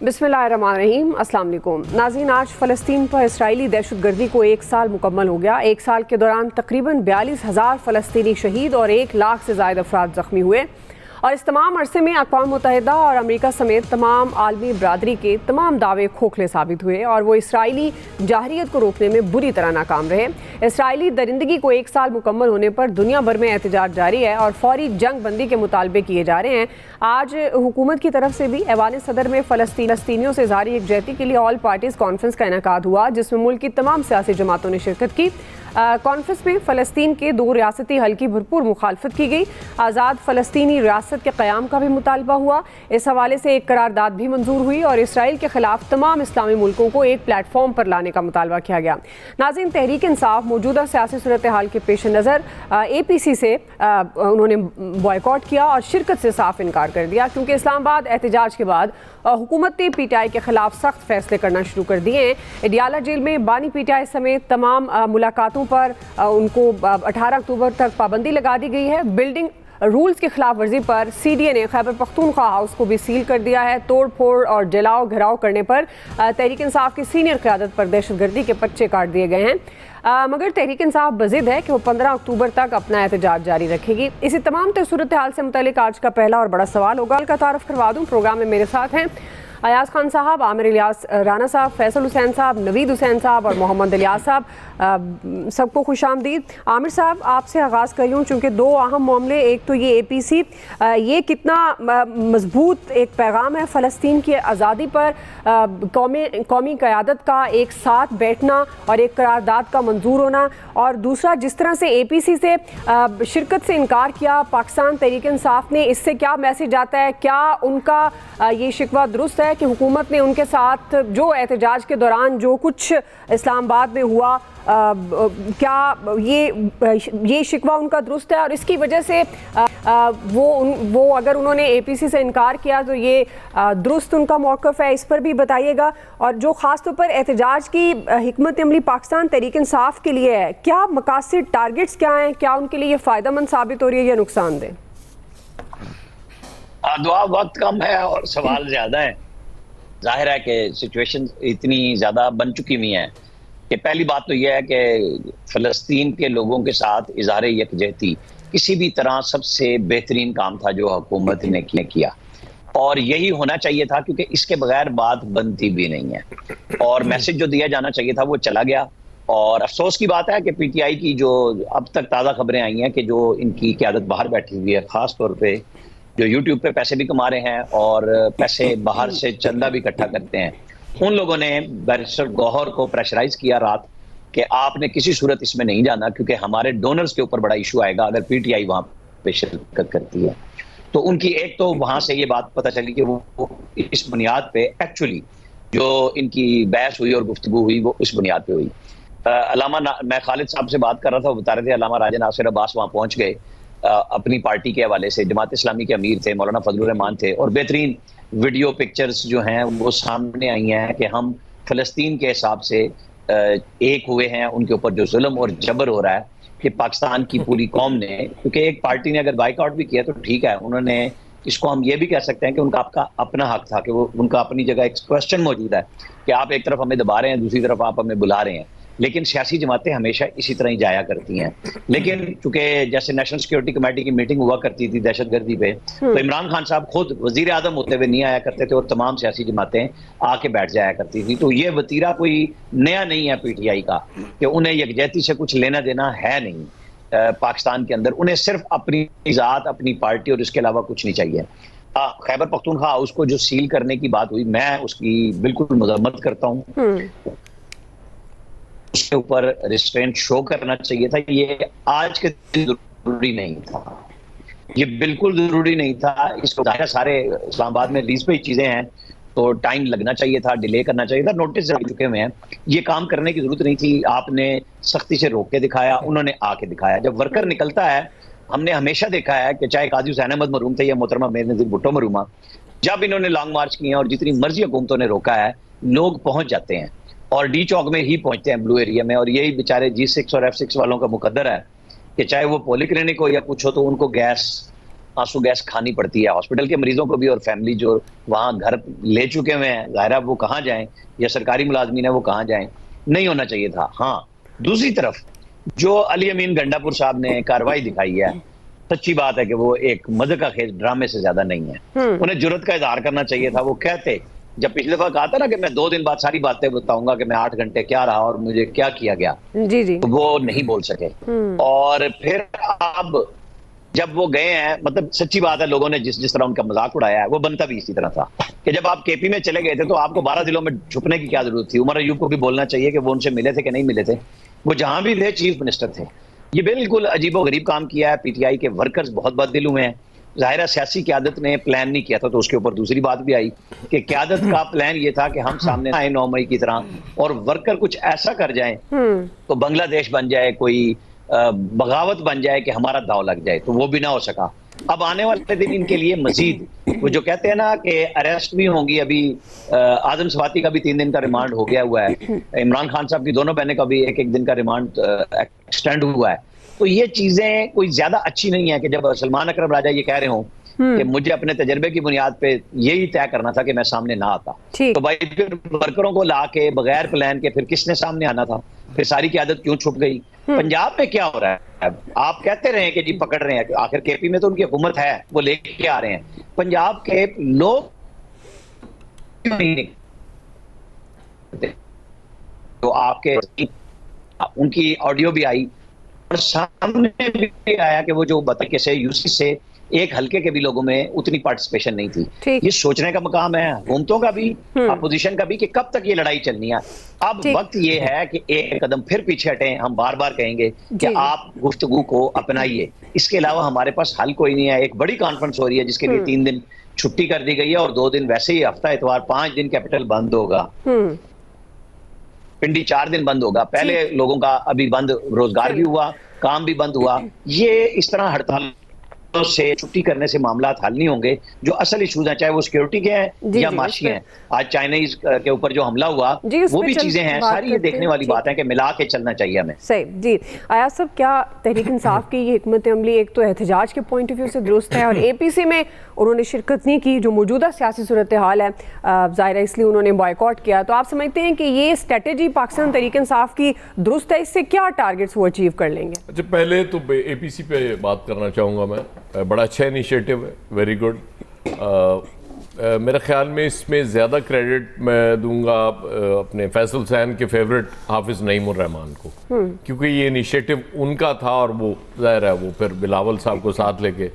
बिस्मिल्लाहिर्रहमानिर्रहीम, अस्सलाम वालेकुम नाज़रीन। आज फ़लस्तीन पर इसराइली दहशत गर्दी को 1 साल मुकम्मल हो गया। 1 साल के दौरान तकरीबन 42,000 फ़लस्तीनी शहीद और 1 लाख से ज़ायद अफराद ज़ख्मी हुए और इस तमाम अरसे में अक़वाम मुत्तहिदा और अमेरिका समेत तमाम आलमी बरादरी के तमाम दावे खोखले साबित हुए और वो इसराइली जाहरियत को रोकने में बुरी तरह नाकाम रहे। इसराइली दरिंदगी को 1 साल मुकम्मल होने पर दुनिया भर में एहतजाज जारी है और फौरी जंग बंदी के मुतालबे किए जा रहे हैं। आज हुकूमत की तरफ से भी ऐवान सदर में फ़लस्तीनियों से जारी यकजहती के लिए ऑल पार्टीज़ कॉन्फ्रेंस का इनेकाद हुआ, जिसमें मुल्क की तमाम सियासी जमातों ने शिरकत की। कॉन्फ्रेंस में फ़लस्तीन के 2 रियासती हल की भरपूर मुखालफत की गई। आज़ाद फ़लस्तीनी रियासत के क़याम का भी मुतालबा हुआ। इस हवाले से एक करारदाद भी मंजूर हुई और इसराइल के ख़िलाफ़ तमाम इस्लामी मुल्कों को एक प्लेटफॉर्म पर लाने का मुतालबा किया गया। नाज़रीन, तहरीक इंसाफ मौजूदा सियासी सूरत हाल के पेश नज़र APC से उन्होंने बॉयकॉट किया और शिरकत से साफ इनकार कर दिया, क्योंकि इस्लामाबाद एहतजाज के बाद हुकूमत ने PTI के ख़िलाफ़ सख्त फैसले करना शुरू कर दिए हैं। एडियाला जेल में बानी PTI समेत तमाम मुलाकातों पर उनको 18 अक्टूबर तक पाबंदी लगा दी गई है। बिल्डिंग रूल्स की खिलाफ वर्जी पर CDA ने खैबर पख्तूनख्वा हाउस को भी सील कर दिया है। तोड़ फोड़ और जलाओ घिराव करने पर तहरीक इंसाफ की सीनियर क़यादत पर दहशतगर्दी के पर्चे काट दिए गए हैं। मगर तहरीक इंसाफ बज़िद है कि वो 15 अक्टूबर तक अपना एहतजाज जारी रखेगी। इसी तमाम सूरत हाल से मुतालिक आज का पहला और बड़ा सवाल होगा का तारफ़ करवा दूँ। प्रोग्राम में मेरे साथ हैं अयाज खान साहब, आमिर इलियास राना साहब, फैसल हुसैन साहब, नवीद हुसैन साहब और मोहम्मद इलियास साहब। सबको खुश आमदीद। आमिर साहब, आपसे आगाज़ कर यूँ, चूँकि 2 अहम मामले, एक तो ये APC, ये कितना मजबूत एक पैगाम है फ़लस्तीन की आज़ादी पर, कौमी क़यादत का एक साथ बैठना और एक करारदाद का मंजूर होना, और दूसरा जिस तरह से APC से शिरकत से इनकार किया पाकिस्तान तहरीक इंसाफ ने, इससे क्या मैसेज आता है? क्या उनका ये शिकवा दुरुस्त है कि हुकूमत ने उनके साथ जो एहतजाज के दौरान जो कुछ इस्लामाबाद में हुआ, क्या ये शिकवा उनका दुरुस्त है और इसकी वजह से वो अगर उन्होंने APC से इनकार किया तो ये दुरुस्त उनका मौक़िफ़ है? इस पर भी बताइएगा। और जो ख़ास तौर पर एहतजाज की हिकमत अमली पाकिस्तान तहरीक इंसाफ के लिए है, क्या मकासद, टारगेट्स क्या हैं? क्या उनके लिए ये फ़ायदेमंद साबित हो रही है या नुकसानदेह? दुआ, वक्त कम है और सवाल ज़्यादा है। जाहिर है कि सिचुएशन इतनी ज़्यादा बन चुकी हुई है कि पहली बात तो यह है कि फ़लस्तीन के लोगों के साथ इज़हार यकजहती किसी भी तरह सबसे बेहतरीन काम था जो हुकूमत ने किया, और यही होना चाहिए था, क्योंकि इसके बगैर बात बनती भी नहीं है। और मैसेज जो दिया जाना चाहिए था वो चला गया। और अफसोस की बात है कि PTI की जो अब तक ताज़ा खबरें आई हैं कि जो इनकी क़यादत बाहर बैठी हुई है, ख़ास तौर पर जो YouTube पे पैसे भी कमा रहे हैं और पैसे बाहर से चंदा भी इकट्ठा करते हैं, उन लोगों ने बैरिस्टर गौहर को प्रेशराइज किया रात कि आपने किसी सूरत इसमें नहीं जाना, क्योंकि हमारे डोनर्स के ऊपर बड़ा इशू आएगा अगर PTI वहाँ पे शिरकत करती है। तो उनकी एक तो वहाँ से ये बात पता चली कि वो इस बुनियाद पे एक्चुअली जो इनकी बहस हुई और गुफ्तगू हुई वो इस बुनियाद पे हुई। मैं खालिद साहब से बात कर रहा था, वो बता रहे थे अल्लामा राजा नासिर अब्बास वहाँ पहुँच गए अपनी पार्टी के हवाले से। जमात इस्लामी के अमीर थे, मौलाना फजलुर रहमान थे, और बेहतरीन वीडियो पिक्चर्स जो हैं वो सामने आई हैं कि हम फ़लस्तीन के हिसाब से एक हुए हैं। उनके ऊपर जो जुल्म और जबर हो रहा है कि पाकिस्तान की पूरी कौम ने, क्योंकि एक पार्टी ने अगर बाइकआउट भी किया तो ठीक है, उन्होंने इसको हम ये भी कह सकते हैं कि उनका आपका अपना हक था कि वो उनका अपनी जगह एक क्वेश्चन मौजूद है कि आप एक तरफ हमें दबा रहे हैं, दूसरी तरफ आप हमें बुला रहे हैं। लेकिन सियासी जमातें हमेशा इसी तरह ही जाया करती हैं। लेकिन चूंकि जैसे नेशनल सिक्योरिटी कमेटी की मीटिंग हुआ करती थी दहशतगर्दी पे, तो इमरान खान साहब खुद वजीर आजम होते हुए नहीं आया करते थे और तमाम सियासी जमातें आके बैठ जाया करती थी। तो ये वतीरा कोई नया नहीं है PTI का कि उन्हें यकजहती से कुछ लेना देना है नहीं पाकिस्तान के अंदर। उन्हें सिर्फ अपनी ज़ात, अपनी पार्टी और इसके अलावा कुछ नहीं चाहिए। खैबर पख्तूनख्वा हाउस को जो सील करने की बात हुई, मैं उसकी बिल्कुल मजम्मत करता हूँ। उसके ऊपर रिस्ट्रेंट शो करना चाहिए था। ये आज के दिन जरूरी नहीं था, ये बिल्कुल जरूरी नहीं था। इसको सारे इस्लामाबाद में रिलीज पे चीजें हैं तो टाइम लगना चाहिए था, डिले करना चाहिए था। नोटिस आ चुके हुए हैं, ये काम करने की जरूरत नहीं थी। आपने सख्ती से रोक के दिखाया, उन्होंने आके दिखाया। जब वर्कर निकलता है, हमने हमेशा देखा है कि चाहे काजी हुसैन अहमद मरूम थे या मोहतरमा बेनज़ीर भुट्टो मरूमा, जब इन्होंने लॉन्ग मार्च किए और जितनी मर्जी हुकूमतों ने रोका है, लोग पहुंच जाते हैं और डी चौक में ही पहुंचते हैं, ब्लू एरिया में। और यही बेचारे G6 और F6 वालों का मुकद्दर है कि चाहे वो पॉलीक्लिनिक हो या कुछ हो, तो उनको गैस آنسو گیس کھانی پڑتی ہے ہاسپٹل کے مریضوں کو بھی, اور فیملی جو وہاں گھر لے چکے ہوئے ہیں ظاہرہ وہ کہاں جائیں, یا سرکاری ملازمین ہیں وہ کہاں جائیں. نہیں ہونا چاہیے تھا. ہاں دوسری طرف جو علی امین گنڈا پور صاحب نے کارروائی دکھائی ہے, سچی بات ہے کہ وہ ایک مذاق خیز ڈرامے سے زیادہ نہیں ہے. انہیں جرت کا اظہار کرنا چاہیے تھا. وہ کہتے, جب پچھلی دفعہ کہا تھا نا کہ میں 2 دن بعد ساری باتیں بتاؤں گا کہ میں 8 گھنٹے کیا رہا اور مجھے کیا کیا گیا, جی وہ نہیں بول سکے. اور پھر اب جب وہ گئے ہیں, مطلب سچی بات ہے لوگوں نے جس طرح ان کا مذاق اڑایا ہے وہ بنتا بھی اسی طرح تھا کہ جب آپ کے پی میں چلے گئے تھے تو آپ کو 12 ضلعوں میں چھپنے کی کیا ضرورت تھی. عمر ایوب کو بھی بولنا چاہیے کہ وہ ان سے ملے تھے کہ نہیں ملے تھے. وہ جہاں بھی تھے چیف منسٹر تھے. یہ بالکل عجیب و غریب کام کیا ہے. پی ٹی آئی کے ورکرز بہت بد دل ہوئے ہیں. ظاہرہ سیاسی قیادت نے پلان نہیں کیا تھا, تو اس کے اوپر دوسری بات بھی آئی کہ قیادت کا پلان یہ تھا کہ ہم سامنے آئے 9 مئی کی طرح اور ورکر کچھ ایسا کر جائیں تو بنگلہ دیش بن جائے, کوئی بغاوت بن جائے کہ ہمارا داؤ لگ جائے. تو وہ بھی نہ ہو سکا. اب آنے والے دن ان کے لیے مزید وہ جو کہتے ہیں نا کہ اریسٹ بھی ہوں گی. ابھی اعظم صفاتی کا بھی 3 دن کا ریمانڈ ہو گیا ہوا ہے. عمران خان صاحب کی دونوں بہنیں کا بھی 1 دن کا ریمانڈ ایکسٹینڈ ہوا ہے. تو یہ چیزیں کوئی زیادہ اچھی نہیں ہے کہ جب سلمان اکرم راجہ یہ کہہ رہے ہوں کہ مجھے اپنے تجربے کی بنیاد پہ یہی طے کرنا تھا کہ میں سامنے نہ آتا, تو بھائی پھر ورکروں کو لا کے بغیر پلان کے پھر کس نے سامنے آنا تھا؟ پھر ساری قیادت کیوں چھپ گئی؟ پنجاب میں کیا ہو رہا ہے؟ آپ کہتے رہے کہ جی پکڑ رہے ہیں, آخر کے پی میں تو ان کی حکومت ہے, وہ لے کے آ رہے ہیں. پنجاب کے لوگ تو آپ کے ان کی آڈیو بھی آئی اور سامنے بھی آیا کہ وہ جو بطریقے سے یو سی سے ایک حلقے کے بھی لوگوں میں اتنی پارٹیسپیشن نہیں تھی. یہ سوچنے کا مقام ہے حکومتوں کا بھی, اپوزیشن کا بھی, کہ کب تک یہ لڑائی چلنی ہے. اب وقت یہ ہے کہ ایک قدم پھر پیچھے ہٹیں. ہم بار بار کہیں گے کہ آپ گفتگو کو اپنائیے. اس کے علاوہ ہمارے پاس حل کوئی نہیں ہے. ایک بڑی کانفرنس ہو رہی ہے جس کے لیے 3 دن چھٹی کر دی گئی ہے اور 2 دن ویسے ہی ہفتہ اتوار 5 دن کیپٹل بند ہوگا. پنڈی 4 دن بند ہوگا. پہلے لوگوں کا ابھی بند, روزگار بھی ہوا, کام بھی بند ہوا. یہ اس طرح ہڑتال سے چھٹی کرنے سے معاملات حل نہیں ہوں گے. جو اصل ایشوز ہیں چاہے وہ سیکیورٹی کے ہیں یا معاشی ہیں, آج چائنیز کے اوپر جو حملہ ہوا وہ بھی چیزیں ہیں. ساری یہ دیکھنے والی بات ہے کہ ملا کے چلنا چاہیے ہمیں. صحیح. جی ایاز صاحب, کیا تحریک انصاف کی یہ حکمت عملی ایک تو احتجاج کے پوائنٹ آف ویو سے درست ہے, اور اے پی سی میں انہوں نے شرکت نہیں کی, جو موجودہ سیاسی صورتحال ہے ظاہر ہے اس لیے انہوں نے بائیکاٹ کیا, تو آپ سمجھتے ہیں کہ یہ اسٹریٹجی پاکستان تحریک انصاف کی درست ہے؟ اس سے کیا ٹارگٹس وہ اچیو کر لیں گے؟ اچھا, پہلے تو اے پی سی پہ بات کرنا چاہوں گا میں. بڑا اچھا انیشیٹو ہے, ویری گڈ. میرے خیال میں اس میں زیادہ کریڈٹ میں دوں گا اپنے فیصل حسین کے فیورٹ حافظ نعیم الرحمان کو, کیونکہ یہ انیشیٹو ان کا تھا اور وہ ظاہر ہے وہ پھر بلاول صاحب کو ساتھ لے کے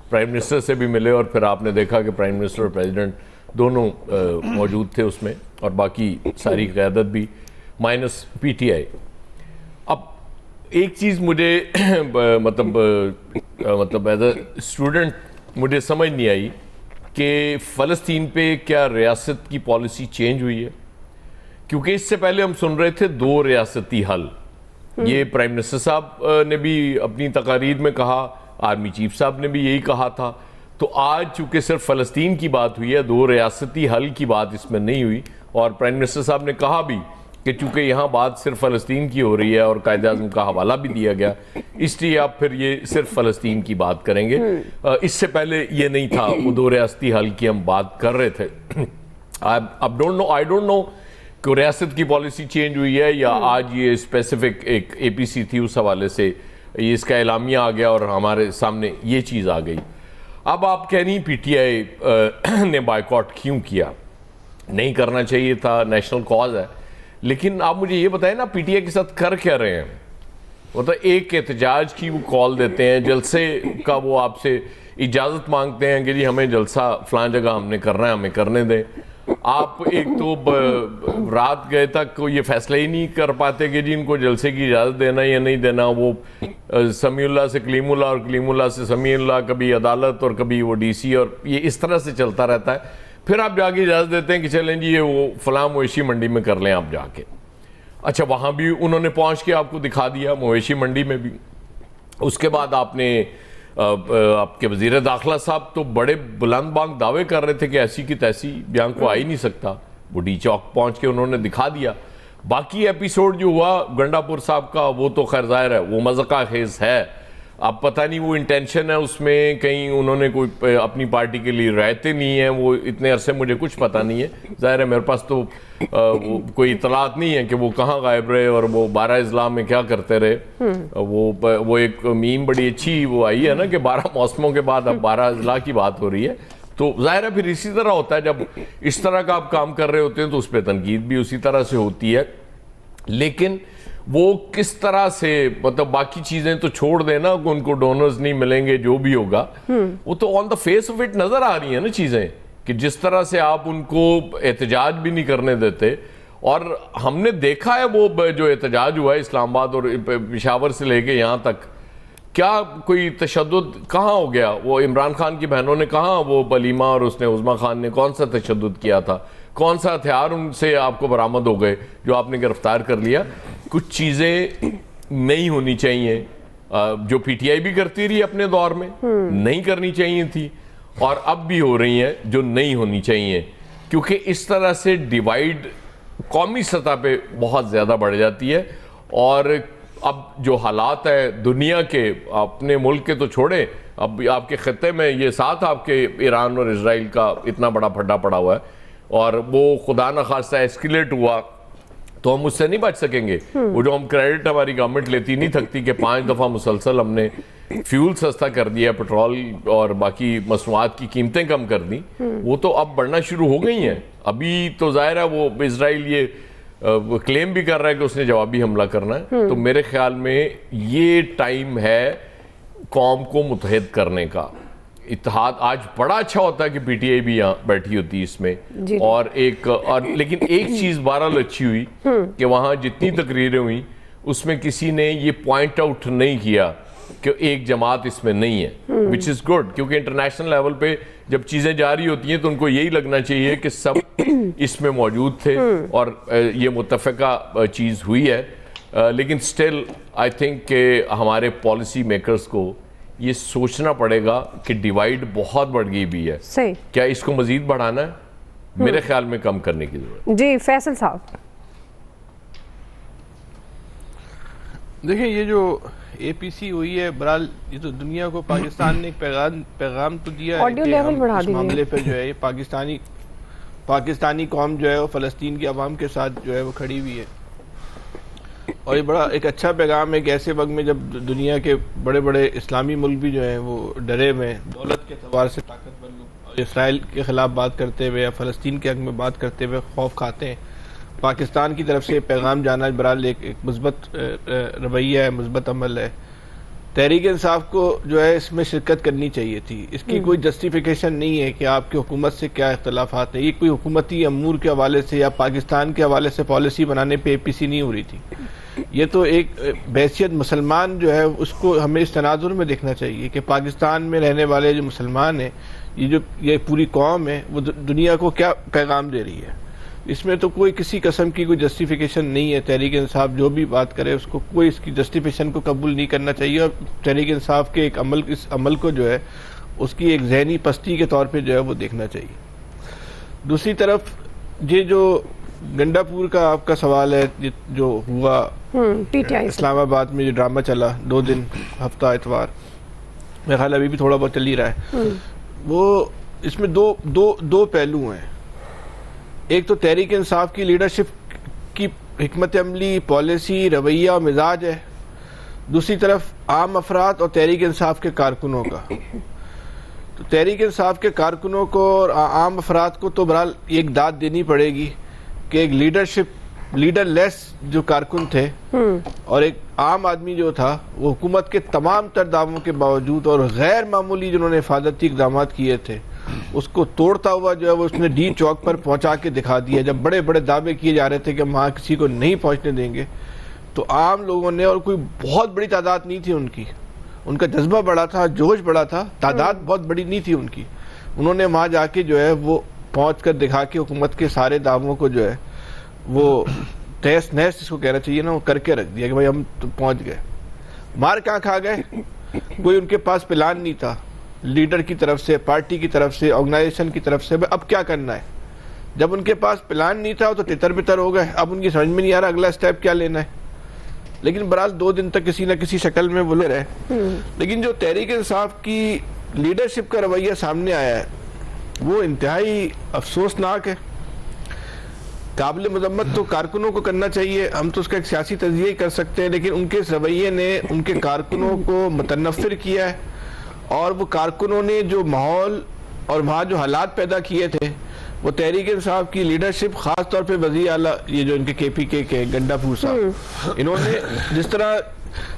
پرائم منسٹر سے بھی ملے, اور پھر آپ نے دیکھا کہ پرائم منسٹر اور پریزیڈنٹ دونوں موجود تھے اس میں, اور باقی ساری قیادت بھی مائنس پی ٹی آئی. اب ایک چیز مجھے مطلب ایز اے اسٹوڈنٹ مجھے سمجھ نہیں آئی کہ فلسطین پہ کیا ریاست کی پالیسی چینج ہوئی ہے, کیونکہ اس سے پہلے ہم سن رہے تھے 2 ریاستی حل. یہ پرائم منسٹر صاحب نے بھی اپنی تقاریر میں کہا, آرمی چیف صاحب نے بھی یہی کہا تھا. تو آج چونکہ صرف فلسطین کی بات ہوئی ہے, 2 ریاستی حل کی بات اس میں نہیں ہوئی, اور پرائم منسٹر صاحب نے کہا بھی کہ چونکہ یہاں بات صرف فلسطین کی ہو رہی ہے اور قائد اعظم کا حوالہ بھی دیا گیا, اس لیے آپ پھر یہ صرف فلسطین کی بات کریں گے. اس سے پہلے یہ نہیں تھا, وہ 2 ریاستی حل کی ہم بات کر رہے تھے. اب آئی ڈونٹ نو کہ ریاست کی پالیسی چینج ہوئی ہے یا آج یہ اسپیسیفک ایک اے پی سی تھی اس حوالے سے یہ اس کا اعلامیہ آ گیا اور ہمارے سامنے یہ چیز آ گئی. اب آپ کہہ رہی پی ٹی آئی نے بائیکاٹ کیوں کیا؟ نہیں کرنا چاہیے تھا, نیشنل کاز ہے. لیکن آپ مجھے یہ بتائیں نا, پی ٹی آئی کے ساتھ کر کیا رہے ہیں؟ مطلب ایک احتجاج کی وہ کال دیتے ہیں, جلسے کا وہ آپ سے اجازت مانگتے ہیں کہ جی ہمیں جلسہ فلان جگہ ہم نے کرنا ہے, ہمیں کرنے دیں. آپ ایک تو رات گئے تک یہ فیصلہ ہی نہیں کر پاتے کہ جی ان کو جلسے کی اجازت دینا یا نہیں دینا. وہ سمیع اللہ سے کلیم اللہ اور کلیم اللہ سے سمیع اللہ, کبھی عدالت اور کبھی وہ ڈی سی, اور یہ اس طرح سے چلتا رہتا ہے. پھر آپ جا کے اجازت دیتے ہیں کہ چلیں جی یہ وہ فلاں مویشی منڈی میں کر لیں آپ جا کے. اچھا, وہاں بھی انہوں نے پہنچ کے آپ کو دکھا دیا مویشی منڈی میں بھی. اس کے بعد آپ نے آپ کے وزیر داخلہ صاحب تو بڑے بلند بانگ دعوے کر رہے تھے کہ ایسی کی تیسی بیان کو آ ہی نہیں سکتا. وہ ڈی چوک پہنچ کے انہوں نے دکھا دیا. باقی ایپیسوڈ جو ہوا گنڈا پور صاحب کا وہ تو خیر ظاہر ہے وہ مذاق خیز ہے, اب پتہ نہیں وہ انٹینشن ہے اس میں، کہیں انہوں نے کوئی اپنی پارٹی کے لیے رعایتیں نہیں ہیں، وہ اتنے عرصے مجھے کچھ پتہ نہیں ہے، ظاہر ہے میرے پاس تو کوئی اطلاعات نہیں ہے کہ وہ کہاں غائب رہے اور وہ 12 اضلاع میں کیا کرتے رہے. وہ ایک میم بڑی اچھی وہ آئی ہے نا کہ 12 موسموں کے بعد اب 12 اضلاع کی بات ہو رہی ہے. تو ظاہر ہے پھر اسی طرح ہوتا ہے، جب اس طرح کا آپ کام کر رہے ہوتے ہیں تو اس پہ تنقید بھی اسی طرح سے ہوتی ہے. لیکن وہ کس طرح سے، مطلب باقی چیزیں تو چھوڑ دینا کہ ان کو ڈونرز نہیں ملیں گے، جو بھی ہوگا وہ تو آن دا فیس آف اٹ نظر آ رہی ہیں نا چیزیں، کہ جس طرح سے آپ ان کو احتجاج بھی نہیں کرنے دیتے. اور ہم نے دیکھا ہے وہ جو احتجاج ہوا ہے اسلام آباد اور پشاور سے لے کے یہاں تک، کیا کوئی تشدد کہاں ہو گیا؟ وہ عمران خان کی بہنوں نے کہاں، وہ بلیمہ اور اس نے عظمیٰ خان نے کون سا تشدد کیا تھا؟ کون سا ہتھیار ان سے آپ کو برآمد ہو گئے جو آپ نے گرفتار کر لیا؟ کچھ چیزیں نہیں ہونی چاہیے، جو پی ٹی آئی بھی کرتی رہی اپنے دور میں، نہیں کرنی چاہیے تھی، اور اب بھی ہو رہی ہیں جو نہیں ہونی چاہیے. کیونکہ اس طرح سے ڈیوائیڈ قومی سطح پہ بہت زیادہ بڑھ جاتی ہے. اور اب جو حالات ہے دنیا کے، اپنے ملک کے تو چھوڑے، اب آپ کے خطے میں یہ ساتھ آپ کے ایران اور اسرائیل کا اتنا بڑا پھڈا پڑا ہوا ہے، اور وہ خدا نخواستہ ایسکیلیٹ ہوا تو ہم اس سے نہیں بچ سکیں گے. وہ جو ہم کریڈٹ ہماری گورنمنٹ لیتی نہیں تھکتی کہ 5 دفعہ مسلسل ہم نے فیول سستا کر دیا، پیٹرول اور باقی مصنوعات کی قیمتیں کم کر دیں، وہ تو اب بڑھنا شروع ہو گئی ہیں. ابھی تو ظاہر ہے وہ اسرائیل یہ کلیم بھی کر رہا ہے کہ اس نے جوابی حملہ کرنا ہے. تو میرے خیال میں یہ ٹائم ہے قوم کو متحد کرنے کا. اتحاد آج بڑا اچھا ہوتا ہے کہ پی ٹی آئی بھی یہاں بیٹھی ہوتی اس میں، اور لیکن ایک چیز بہرحال اچھی ہوئی کہ وہاں جتنی تقریریں ہوئیں اس میں کسی نے یہ پوائنٹ آؤٹ نہیں کیا کہ ایک جماعت اس میں نہیں ہے، وچ از گڈ. کیونکہ انٹرنیشنل لیول پہ جب چیزیں جاری ہوتی ہیں تو ان کو یہی لگنا چاہیے کہ سب اس میں موجود تھے اور یہ متفقہ چیز ہوئی ہے. لیکن سٹل آئی تھنک کہ ہمارے پالیسی میکرز کو یہ سوچنا پڑے گا کہ ڈیوائیڈ بہت بڑھ گئی بھی ہے. صحیح. کیا اس کو مزید بڑھانا ہے؟ میرے خیال میں کم کرنے کی ضرورت ہے. جی فیصل صاحب. دیکھیں یہ جو اے پی سی ہوئی ہے، برحال یہ تو دنیا کو پاکستان نے ایک پیغام تو دیا ہے کہ ہم اس معاملے پہ جو ہے پاکستانی قوم جو ہے وہ فلسطین کی عوام کے ساتھ جو ہے وہ کھڑی ہوئی ہے. اور یہ بڑا ایک اچھا پیغام ہے کہ ایسے وقت میں جب دنیا کے بڑے بڑے اسلامی ملک بھی جو ہیں وہ ڈرے ہوئے ہیں، دولت کے اعتبار سے طاقتور لوگ، اور اسرائیل کے خلاف بات کرتے ہوئے یا فلسطین کے حق میں بات کرتے ہوئے خوف کھاتے ہیں. پاکستان کی طرف سے پیغام جانا برحال ایک مثبت رویہ ہے، مثبت عمل ہے. تحریک انصاف کو جو ہے اس میں شرکت کرنی چاہیے تھی. اس کی کوئی جسٹیفیکیشن نہیں ہے کہ آپ کی حکومت سے کیا اختلافات ہیں. یہ کوئی حکومتی امور کے حوالے سے یا پاکستان کے حوالے سے پالیسی بنانے پہ اے پی سی نہیں ہو رہی تھی. یہ تو ایک بحیثیت مسلمان جو ہے اس کو ہمیں اس تناظر میں دیکھنا چاہیے کہ پاکستان میں رہنے والے جو مسلمان ہیں، یہ پوری قوم ہے، وہ دنیا کو کیا پیغام دے رہی ہے. اس میں تو کوئی کسی قسم کی کوئی جسٹیفیکیشن نہیں ہے. تحریک انصاف جو بھی بات کرے اس کو کوئی اس کی جسٹیفیکیشن کو قبول نہیں کرنا چاہیے. اور تحریک انصاف کے ایک اس عمل کو جو ہے اس کی ایک ذہنی پستی کے طور پہ جو ہے وہ دیکھنا چاہیے. دوسری طرف یہ جو گنڈا پور کا آپ کا سوال ہے، جو ہوا اسلام آباد میں جو ڈرامہ چلا 2 دن، ہفتہ اتوار، میرا خیال ابھی بھی تھوڑا بہت چل ہی رہا ہے، وہ اس میں دو پہلو ہیں. ایک تو تحریک انصاف کی لیڈرشپ کی حکمت عملی، پالیسی، رویہ اور مزاج ہے. دوسری طرف عام افراد اور تحریک انصاف کے کارکنوں کا. تو تحریک انصاف کے کارکنوں کو اور عام افراد کو تو بہرحال ایک داد دینی پڑے گی کہ ایک لیڈر لیس جو کارکن تھے اور ایک عام آدمی جو تھا، وہ حکومت کے تمام تر دعووں کے باوجود اور غیر معمولی جنہوں نے حفاظتی اقدامات کیے تھے اس کو توڑتا ہوا جو ہے وہ اس نے ڈی چوک پر پہنچا کے دکھا دیا. جب بڑے بڑے دعوے کیے جا رہے تھے کہ ہم وہاں کسی کو نہیں پہنچنے دیں گے، تو عام لوگوں نے، اور کوئی بہت بڑی تعداد نہیں تھی ان کا جذبہ بڑا تھا، جوش بڑا تھا، تعداد بہت بڑی نہیں تھی ان کی. انہوں نے وہاں جا کے جو ہے وہ پہنچ کر دکھا کے حکومت کے سارے دعووں کو جو ہے وہ تہس نہس اس کو کہنا چاہیے نا، وہ کر کے رکھ دیا کہ بھائی ہم تو پہنچ گئے. مار کہاں کھا گئے؟ کوئی ان کے پاس پلان نہیں تھا، لیڈر کی طرف سے، پارٹی کی طرف سے، آرگنائزیشن کی طرف سے. اب کیا کرنا ہے؟ جب ان کے پاس پلان نہیں تھا تو تتر بتر ہو گئے. اب ان کی سمجھ میں نہیں آ رہا اگلا سٹیپ کیا لینا ہے. لیکن برحال 2 دن تک کسی نہ کسی شکل میں وہ رہے. لیکن جو تحریک انصاف کی لیڈرشپ کا رویہ سامنے آیا ہے وہ انتہائی افسوسناک ہے. قابل مذمت تو کارکنوں کو کرنا چاہیے, ہم تو اس کا ایک سیاسی تجزیہ ہی کر سکتے ہیں, لیکن ان کے اس رویے نے ان کے کارکنوں کو متنفر کیا ہے, اور وہ کارکنوں نے جو ماحول اور وہاں جو حالات پیدا کیے تھے وہ تحریک انصاف کی لیڈرشپ, خاص طور پہ وزیر اعلیٰ یہ جو ان کے کے پی کے گنڈا پور صاحب, انہوں نے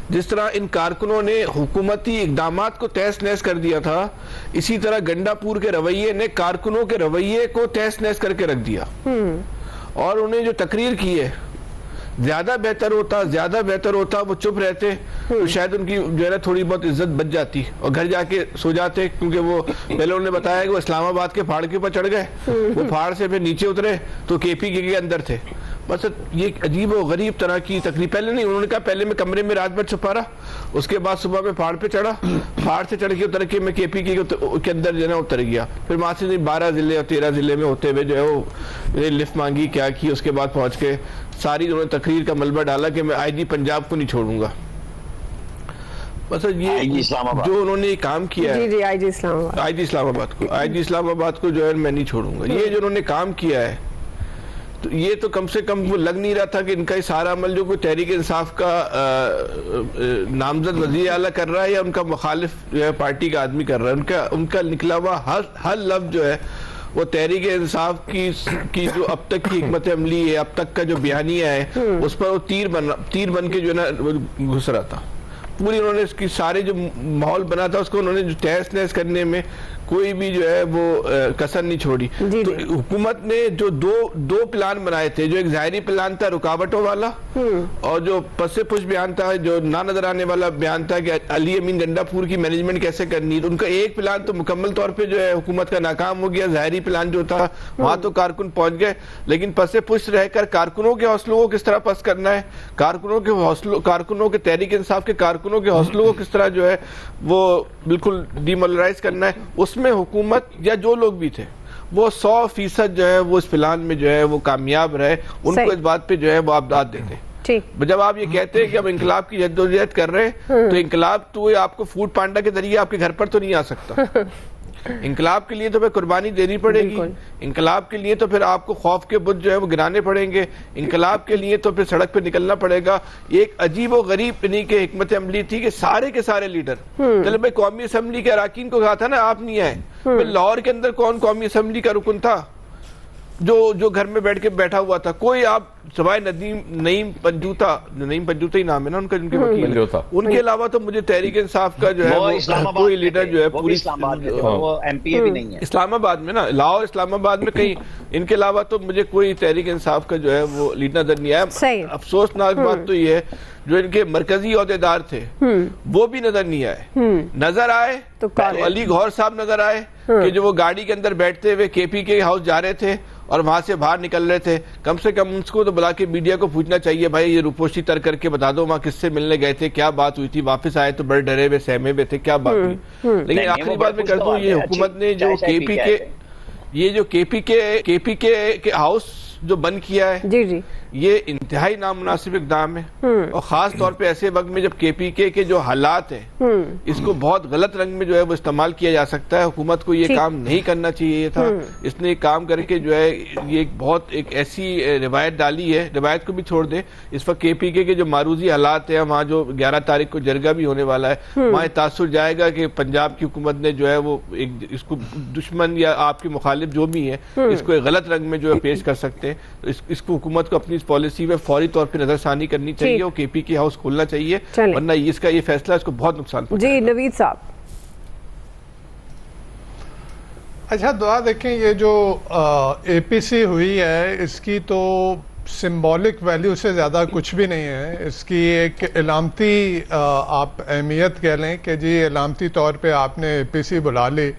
جس طرح ان کارکنوں نے حکومتی اقدامات کو تہس نہس کر دیا تھا, اسی طرح گنڈا پور کے رویے نے کارکنوں کے رویے کو تہس نہس کر کے رکھ دیا. اور انہیں جو تقریر کی ہے زیادہ بہتر ہوتا وہ چپ رہتے تو شاید ان کی جو ہے نا تھوڑی بہت عزت بچ جاتی اور گھر جا کے سو جاتے, کیونکہ وہ پہلے انہوں نے بتایا کہ وہ اسلام آباد کے پہاڑ کے اوپر چڑھ گئے, وہ پہاڑ سے پھر نیچے اترے تو کے پی کے اندر تھے. بس یہ عجیب و غریب طرح کی تقریر. پہلے نہیں, انہوں نے کہا پہلے میں کمرے میں رات بھر چھپا رہا, اس کے بعد صبح میں پہاڑ پہ چڑھا, پہاڑ سے چڑھ کے اتر کے میں کے پی کے اندر جو ہے نا اتر گیا. پھر وہاں سے 12 ضلع اور 13 ضلع میں ہوتے ہوئے جو ہے وہ لفٹ مانگی, کیا کی, اس کے بعد پہنچ کے ساری انہوں نے تقریر کا ملبہ ڈالا کہ میں آئی جی پنجاب کو نہیں چھوڑوں گا. بس یہ جو انہوں نے کام کیا ہے آئی جی اسلام آباد کو جو ہے میں نہیں چھوڑوں گا, یہ جو انہوں نے کام کیا ہے تو یہ تو کم سے کم وہ لگ نہیں رہا تھا کہ ان کا یہ سارا عمل جو کوئی تحریک انصاف کا نامزد وزیر اعلیٰ کر رہا ہے یا ان کا مخالف جو ہے پارٹی کا آدمی کر رہا ہے. ان کا نکلا ہوا ہر لفظ جو ہے وہ تحریک انصاف کی جو اب تک کی حکمت عملی ہے, اب تک کا جو بیانیہ ہے, اس پر وہ تیر بن کے جو ہے نا گھس رہا تھا. پوری انہوں نے اس کی سارے جو ماحول بنا تھا اس کو انہوں نے جو تہس نہس کرنے میں کوئی بھی جو ہے وہ کسر نہیں چھوڑی. تو حکومت نے جو دو پلان بنائے تھے, جو ایک ظاہری پلان تھا رکاوٹوں والا اور جو پس پش بیان تھا, جو نہ نظر آنے والا بیان تھا کہ علی امین گنڈا پور کی مینجمنٹ کیسے کرنی, ان کا ایک پلان تو مکمل طور پہ جو ہے حکومت کا ناکام ہو گیا. ظاہری پلان جو تھا وہاں تو کارکن پہنچ گئے, لیکن پس پش رہ کر کارکنوں کے حوصلوں کو کس طرح پس کرنا ہے, کارکنوں کے تحریک انصاف کے کارکنوں کے حوصلوں کو کس طرح جو ہے وہ بالکل ڈیمولرائز کرنا ہے, اس میں حکومت یا جو لوگ بھی تھے وہ 100% جو ہے وہ اس پلان میں جو ہے وہ کامیاب رہے. ان کو اس بات پہ جو ہے وہ آپ داد دیتے. جب آپ یہ کہتے ہیں کہ ہم انقلاب کی جدوجہد کر رہے ہیں تو انقلاب تو آپ کو فوڈ پانڈا کے ذریعے آپ کے گھر پر تو نہیں آ سکتا. انقلاب کے لیے تو پھر قربانی دینی پڑے گی, انقلاب کے لیے تو پھر آپ کو خوف کے بت جو ہے وہ گرانے پڑیں گے, انقلاب کے لیے تو پھر سڑک پہ نکلنا پڑے گا. ایک عجیب و غریب انہی کے حکمت عملی تھی کہ سارے کے سارے لیڈر, چلے بھائی قومی اسمبلی کے اراکین کو کہا تھا نا آپ نہیں آئے, پھر لاہور کے اندر کون قومی اسمبلی کا رکن تھا جو گھر میں بیٹھا ہوا تھا, کوئی آپ سوائے نعیم پنجوتا ہی نام ہے نا ان کا, جن کے وکیل, ان کے علاوہ تو مجھے تحریک انصاف کا جو ہے کوئی لیڈر جو ہے پوری اسلام آباد میں نا, لاہور اسلام آباد میں کہیں ان کے علاوہ تو مجھے کوئی تحریک انصاف کا جو ہے وہ لیڈر نظر نہیں آیا. افسوسناک بات تو یہ ہے جو ان کے مرکزی عہدیدار تھے وہ بھی نظر نہیں آئے. نظر آئے تو علی گھور صاحب نظر آئے کہ جو وہ گاڑی کے اندر بیٹھتے ہوئے کے پی کے ہاؤس جا رہے تھے اور وہاں سے باہر نکل رہے تھے. کم سے کم اس کو تو بلا کے میڈیا کو پوچھنا چاہیے, بھائی یہ روپوشی تر کر کے بتا دو وہاں کس سے ملنے گئے تھے, کیا بات ہوئی تھی, واپس آئے تو بڑے ڈرے ہوئے سہمے ہوئے تھے, کیا بات ہوئی. لیکن آخری بات میں کر دوں, یہ حکومت نے جو کے پی کے ہاؤس جو بند کیا ہے یہ انتہائی نامناسب اقدام ہے, اور خاص طور پہ ایسے وقت میں جب کے پی کے جو حالات ہیں اس کو بہت غلط رنگ میں جو ہے وہ استعمال کیا جا سکتا ہے. حکومت کو یہ کام نہیں کرنا چاہیے تھا, اس نے کام کر کے جو ہے یہ ایک ایسی روایت ڈالی ہے, روایت کو بھی چھوڑ دیں, اس وقت کے پی کے جو معروضی حالات ہیں وہاں جو 11 تاریخ کو جرگہ بھی ہونے والا ہے, وہاں تاثر جائے گا کہ پنجاب کی حکومت نے جو ہے وہ اس کو دشمن یا آپ کے مخالف جو بھی ہیں اس کو ایک غلط رنگ میں جو ہے پیش کر سکتے ہیں. اس کو حکومت کو اپنی پالیسی میں فوری طور پہ نظر ثانی کرنی چاہیے اور کے پی کے ہاؤس کھولنا چاہیے, ورنہ اس کا یہ فیصلہ اس کو بہت نقصان پہنچے. جی نوید صاحب. اچھا دعا دیکھیں, یہ جو اے پی سی ہوئی ہے اس کی تو سمبولک ویلیو سے زیادہ کچھ بھی نہیں ہے. اس کی ایک علامتی آپ اہمیت کہہ لیں کہ جی علامتی طور پہ آپ نے اے پی سی بلا لی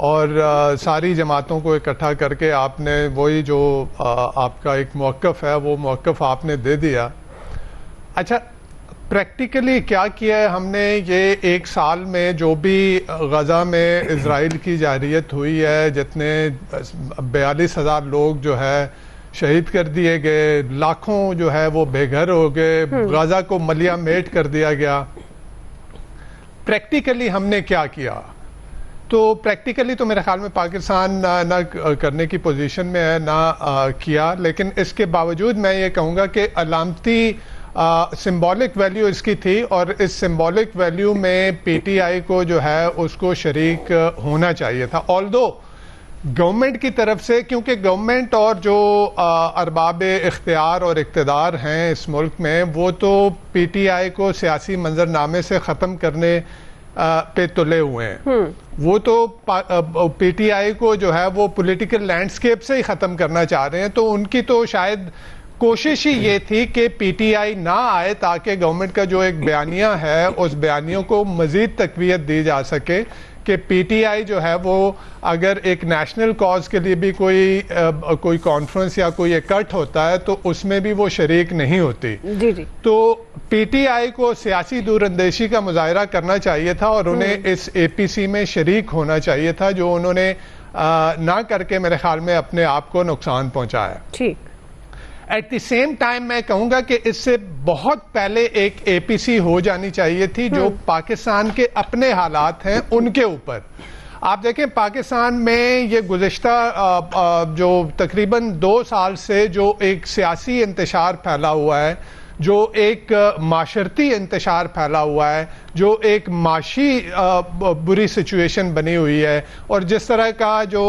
اور ساری جماعتوں کو اکٹھا کر کے آپ نے وہی جو آپ کا ایک موقف ہے وہ موقف آپ نے دے دیا. اچھا پریکٹیکلی کیا کیا ہے ہم نے یہ 1 سال میں, جو بھی غزہ میں اسرائیل کی جارحیت ہوئی ہے, جتنے 42,000 لوگ جو ہے شہید کر دیے گئے، لاکھوں جو ہے وہ بے گھر ہو گئے، غزہ کو ملیہ میٹ کر دیا گیا. پریکٹیکلی ہم نے کیا کیا؟ تو پریکٹیکلی تو میرے خیال میں پاکستان نہ کرنے کی پوزیشن میں ہے، نہ کیا. لیکن اس کے باوجود میں یہ کہوں گا کہ علامتی سمبولک ویلیو اس کی تھی، اور اس سمبولک ویلیو میں پی ٹی آئی کو جو ہے اس کو شریک ہونا چاہیے تھا. آلدو گورنمنٹ کی طرف سے، کیونکہ گورنمنٹ اور جو ارباب اختیار اور اقتدار ہیں اس ملک میں، وہ تو پی ٹی آئی کو سیاسی منظرنامے سے ختم کرنے پہ تلے ہوئے ہیں. وہ تو پی ٹی آئی کو جو ہے وہ پولیٹیکل لینڈسکیپ سے ہی ختم کرنا چاہ رہے ہیں. تو ان کی تو شاید کوشش ہی یہ تھی کہ پی ٹی آئی نہ آئے تاکہ گورنمنٹ کا جو ایک بیانیہ ہے اس بیانیوں کو مزید تقویت دی جا سکے کہ پی ٹی آئی جو ہے وہ اگر ایک نیشنل کاز کے لیے بھی کوئی کانفرنس یا کوئی اکٹھ ہوتا ہے تو اس میں بھی وہ شریک نہیں ہوتی. جی جی. تو پی ٹی آئی کو سیاسی دور اندیشی کا مظاہرہ کرنا چاہیے تھا اور انہیں اس اے پی سی میں شریک ہونا چاہیے تھا، جو انہوں نے نہ کر کے میرے خیال میں اپنے آپ کو نقصان پہنچایا. ٹھیک. ایٹ دی سیم ٹائم میں کہوں گا کہ اس سے بہت پہلے ایک اے پی سی ہو جانی چاہیے تھی جو پاکستان کے اپنے حالات ہیں ان کے اوپر. آپ دیکھیں پاکستان میں یہ گزشتہ جو تقریباً 2 سال سے جو ایک سیاسی انتشار پھیلا ہوا ہے، جو ایک معاشرتی انتشار پھیلا ہوا ہے، جو ایک معاشی بری سچویشن بنی ہوئی ہے، اور جس طرح کا جو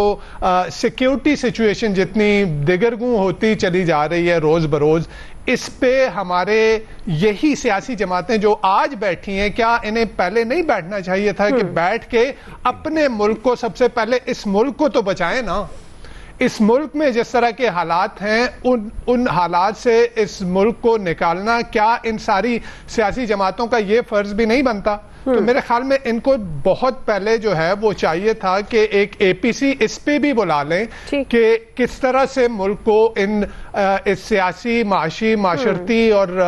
سیکیورٹی سچویشن جتنی دگرگوں ہوتی چلی جا رہی ہے روز بروز، اس پہ ہمارے یہی سیاسی جماعتیں جو آج بیٹھی ہیں، کیا انہیں پہلے نہیں بیٹھنا چاہیے تھا کہ بیٹھ کے اپنے ملک کو سب سے پہلے اس ملک کو تو بچائیں نا؟ اس ملک میں جس طرح کے حالات ہیں ان حالات سے اس ملک کو نکالنا کیا ان ساری سیاسی جماعتوں کا یہ فرض بھی نہیں بنتا؟ تو میرے خیال میں ان کو بہت پہلے جو ہے وہ چاہیے تھا کہ ایک اے پی سی اس پہ بھی بلا لیں کہ کس طرح سے ملک کو اس سیاسی معاشرتی اور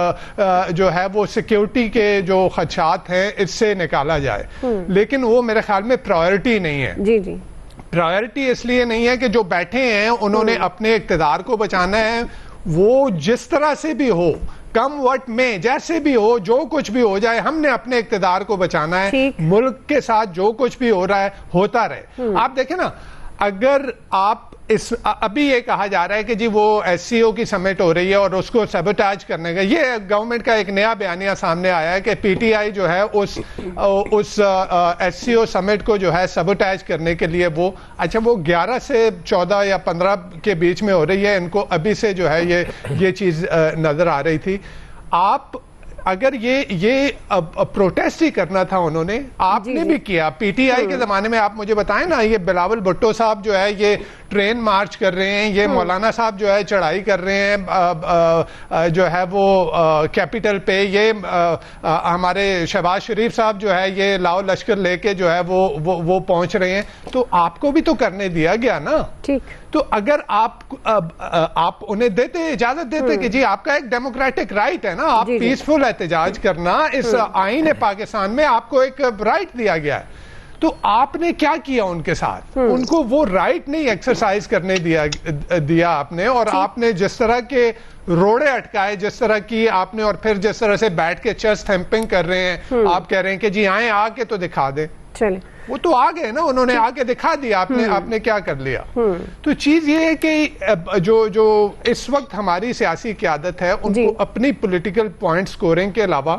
جو ہے وہ سیکیورٹی کے جو خدشات ہیں اس سے نکالا جائے. لیکن وہ میرے خیال میں پرائیورٹی نہیں ہے. جی جی. پرائیورٹی اس لیے نہیں ہے کہ جو بیٹھے ہیں انہوں نے اپنے اقتدار کو بچانا ہے، وہ جس طرح سے بھی ہو، کم وقت میں جیسے بھی ہو، جو کچھ بھی ہو جائے، ہم نے اپنے اقتدار کو بچانا ہے. ملک کے ساتھ جو کچھ بھی ہو رہا ہے ہوتا رہے. آپ دیکھیں نا، اگر آپ ابھی یہ کہا جا رہا ہے کہ جی وہ ایس سی او کی سمٹ ہو رہی ہے اور اس کو سیبوٹیج کرنے کا، یہ گورنمنٹ کا ایک نیا بیانیہ سامنے آیا ہے کہ پی ٹی آئی جو ہے اس ایس سی او سمٹ کو جو ہے سیبوٹیج کرنے کے لیے وہ 11 سے 14 یا 15 کے بیچ میں ہو رہی ہے. ان کو ابھی سے جو ہے یہ چیز نظر آ رہی تھی. آپ اگر یہ پروٹیسٹ ہی کرنا تھا انہوں نے، آپ نے بھی کیا. پی ٹی آئی کے زمانے میں آپ مجھے بتائیں نا، یہ بلاول بھٹو صاحب جو ہے یہ ٹرین مارچ کر رہے ہیں، یہ مولانا صاحب جو ہے چڑھائی کر رہے ہیں جو ہے وہ کیپٹل پہ، یہ ہمارے شہباز شریف صاحب جو ہے یہ لاؤ لشکر لے کے جو ہے وہ پہنچ رہے ہیں. تو آپ کو بھی تو کرنے دیا گیا نا. تو اگر آپ انہیں دیتے، اجازت دیتے کہ جی آپ کا ایک ڈیموکریٹک رائٹ ہے نا، آپ پیسفل احتجاج کرنا، اس آئین پاکستان میں آپ کو ایک رائٹ دیا گیا ہے. تو آپ نے کیا کیا ان کے ساتھ؟ ان کو وہ رائٹ نہیں ایکسرسائز کرنے دیا آپ نے، اور آپ نے جس طرح کے روڑے اٹکائے، جس طرح کی آپ نے، اور پھر جس طرح سے بیٹھ کے چیسٹ تھمپنگ کر رہے ہیں، آپ کہہ رہے ہیں کہ جی آئیں آ کے تو دکھا دیں. چلیں، وہ تو آ گئے نا، انہوں نے آ کے دکھا دیا. آپ نے کیا کر لیا؟ تو چیز یہ ہے کہ جو اس وقت ہماری سیاسی قیادت ہے، ان کو اپنی پولیٹیکل پوائنٹ سکورنگ کے علاوہ